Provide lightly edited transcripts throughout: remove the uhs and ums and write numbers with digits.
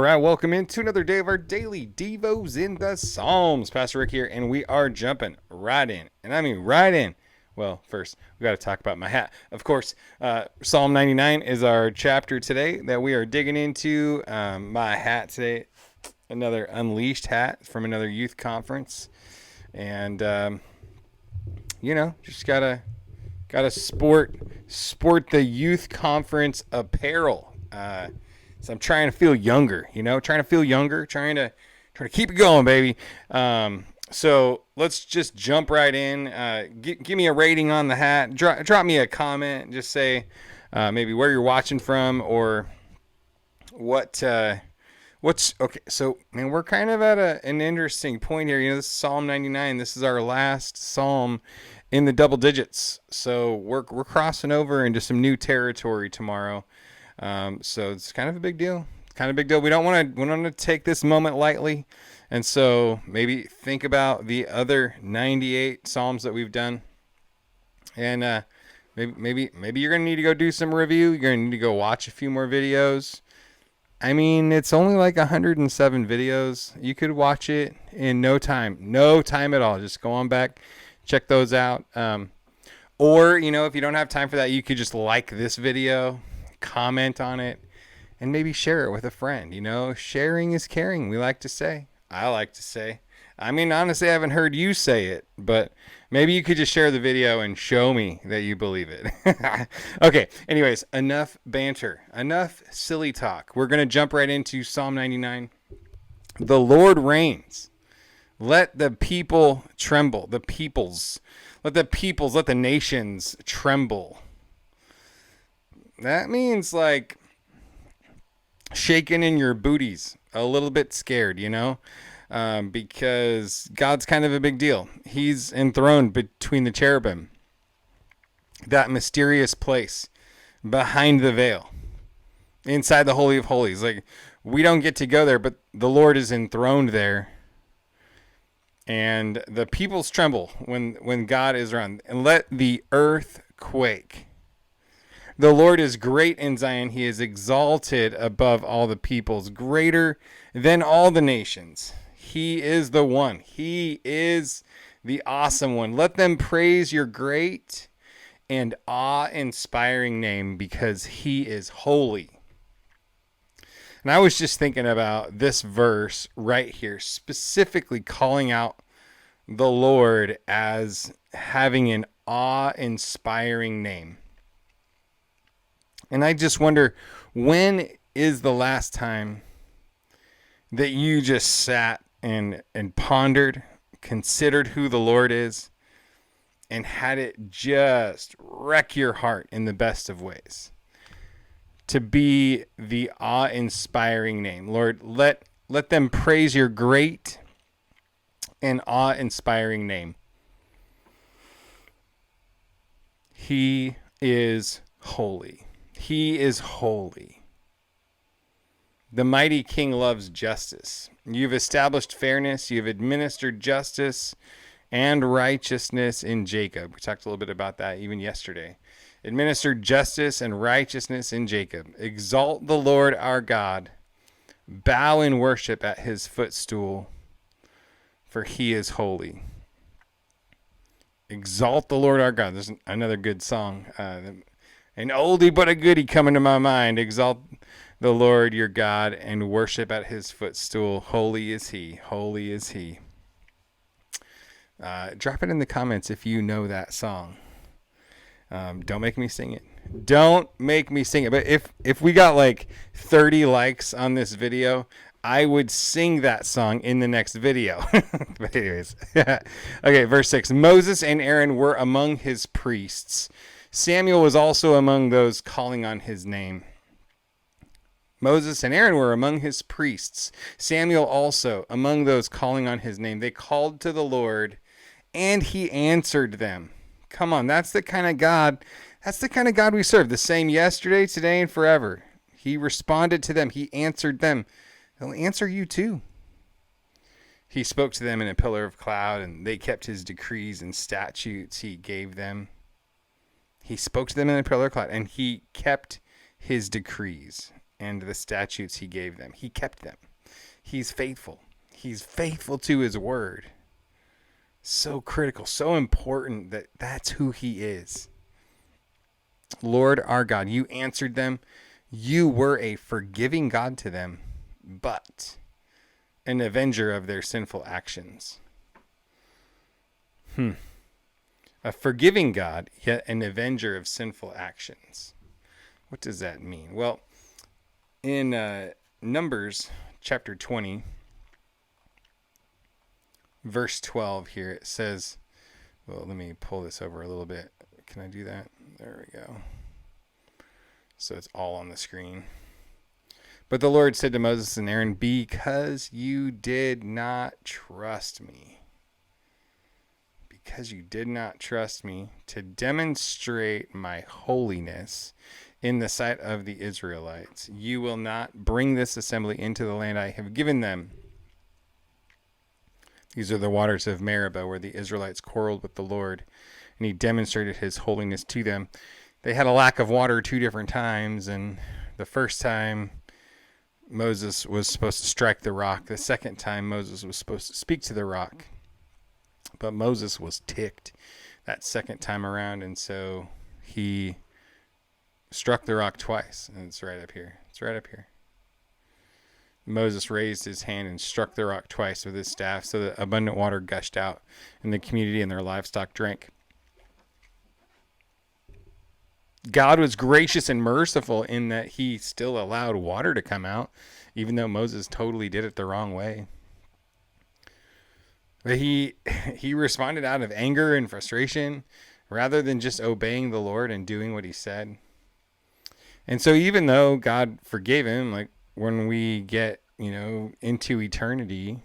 All right, welcome into another day of our daily Devos in the Psalms. Pastor Rick here, and we are jumping right in. And I mean right in. Well, first, we got to talk about my hat. Of course, Psalm 99 is our chapter today that we are digging into. My hat today, another Unleashed hat from another youth conference. And, just gotta sport the youth conference apparel. So I'm trying to feel younger, trying to keep it going, baby. So let's just jump right in. Give me a rating on the hat. Drop me a comment. Just say maybe where you're watching from or what's okay. So man, we're kind of at an interesting point here. This is Psalm 99. This is our last psalm in the double digits. So we're crossing over into some new territory tomorrow. So it's kind of a big deal. We don't want to take this moment lightly. And so maybe think about the other 98 Psalms that we've done. And maybe you're going to need to go do some review. You're going to need to go watch a few more videos. I mean, it's only like 107 videos. You could watch it in no time at all. Just go on back, check those out. Or, if you don't have time for that, you could just like this video, comment on it, and maybe share it with a friend. Sharing is caring, we like to say. I like to say. I mean, honestly, I haven't heard you say it, but maybe you could just share the video and show me that you believe it. Okay, anyways, enough banter, enough silly talk. We're going to jump right into Psalm 99. The Lord reigns. Let the people tremble. Let the nations tremble. That means like shaking in your booties, a little bit scared, because God's kind of a big deal. He's enthroned between the cherubim, that mysterious place behind the veil, inside the Holy of Holies. Like, we don't get to go there, but the Lord is enthroned there. And the peoples tremble when God is around. And let the earth quake. The Lord is great in Zion. He is exalted above all the peoples, greater than all the nations. He is the one. He is the awesome one. Let them praise your great and awe-inspiring name because he is holy. And I was just thinking about this verse right here, specifically calling out the Lord as having an awe-inspiring name. And I just wonder, when is the last time that you just sat and pondered, considered who the Lord is, and had it just wreck your heart in the best of ways? To be the awe-inspiring name. Lord, let them praise your great and awe-inspiring name. He is holy. He is holy. The mighty King loves justice. You've established fairness. You've administered justice and righteousness in Jacob. We talked a little bit about that even yesterday. Administered justice and righteousness in Jacob. Exalt the Lord our God. Bow in worship at his footstool, for he is holy. Exalt the Lord our God. There's another good song. An oldie but a goodie coming to my mind. Exalt the Lord your God and worship at his footstool. Holy is he. Holy is he. Drop it in the comments if you know that song. Don't make me sing it. Don't make me sing it. But if we got like 30 likes on this video, I would sing that song in the next video. But anyways. Okay, verse 6. Moses and Aaron were among his priests. Samuel was also among those calling on his name. Moses and Aaron were among his priests. Samuel also among those calling on his name. They called to the Lord, and he answered them. Come on, that's the kind of God. That's the kind of God we serve. The same yesterday, today, and forever. He responded to them. He answered them. He'll answer you too. He spoke to them in a pillar of cloud, and they kept his decrees and statutes he gave them. He spoke to them in a pillar of cloud, and he kept his decrees and the statutes he gave them. He kept them. He's faithful. He's faithful to his word. So critical, so important that that's who he is. Lord our God, you answered them. You were a forgiving God to them, but an avenger of their sinful actions. A forgiving God, yet an avenger of sinful actions. What does that mean? Well, in Numbers chapter 20, verse 12 here, it says, well, let me pull this over a little bit. Can I do that? There we go. So it's all on the screen. But the Lord said to Moses and Aaron, because you did not trust me, to demonstrate my holiness in the sight of the Israelites, you will not bring this assembly into the land I have given them. These are the waters of Meribah, where the Israelites quarreled with the Lord, and he demonstrated his holiness to them. They had a lack of water 2 different times, and the first time Moses was supposed to strike the rock. The second time Moses was supposed to speak to the rock. But Moses was ticked that second time around, and so he struck the rock twice. And it's right up here. Moses raised his hand and struck the rock twice with his staff so that abundant water gushed out, and the community and their livestock drank. God was gracious and merciful in that he still allowed water to come out, even though Moses totally did it the wrong way. But he responded out of anger and frustration rather than just obeying the Lord and doing what he said. And so even though God forgave him, like when we get, into eternity,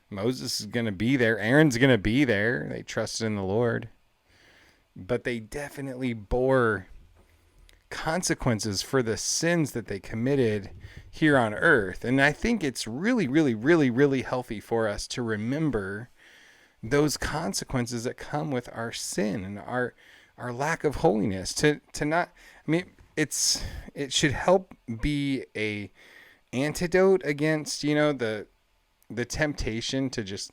Moses is going to be there. Aaron's going to be there. They trusted in the Lord. But they definitely bore consequences for the sins that they committed here on earth. And I think it's really, really, really, really healthy for us to remember those consequences that come with our sin and our lack of holiness. It should help be a antidote against, the temptation to just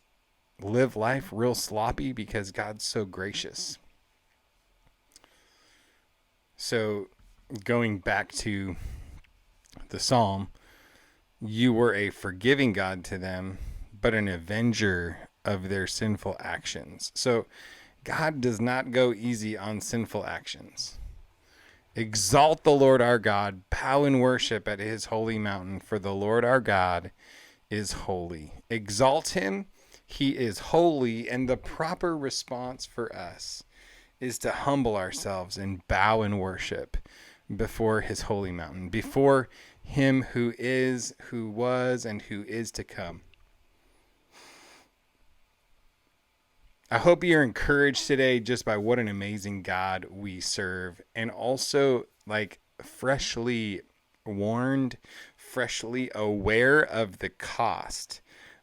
live life real sloppy because God's so gracious. So going back to the Psalm, you were a forgiving God to them, but an avenger of their sinful actions. So God does not go easy on sinful actions. Exalt the Lord our God, bow in worship at his holy mountain, for the Lord our God is holy. Exalt him, he is holy, and the proper response for us is to humble ourselves and bow in worship before his holy mountain, before him who is, who was, and who is to come. I hope you're encouraged today just by what an amazing God we serve, and also freshly warned, freshly aware of the cost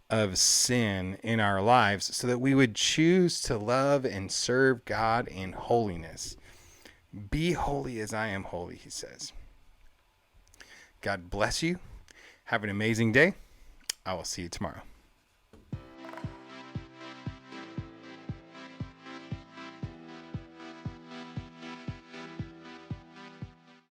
of sin in our lives so that we would choose to love and serve God in holiness. Be holy as I am holy, he says. God bless you. Have an amazing day. I will see you tomorrow.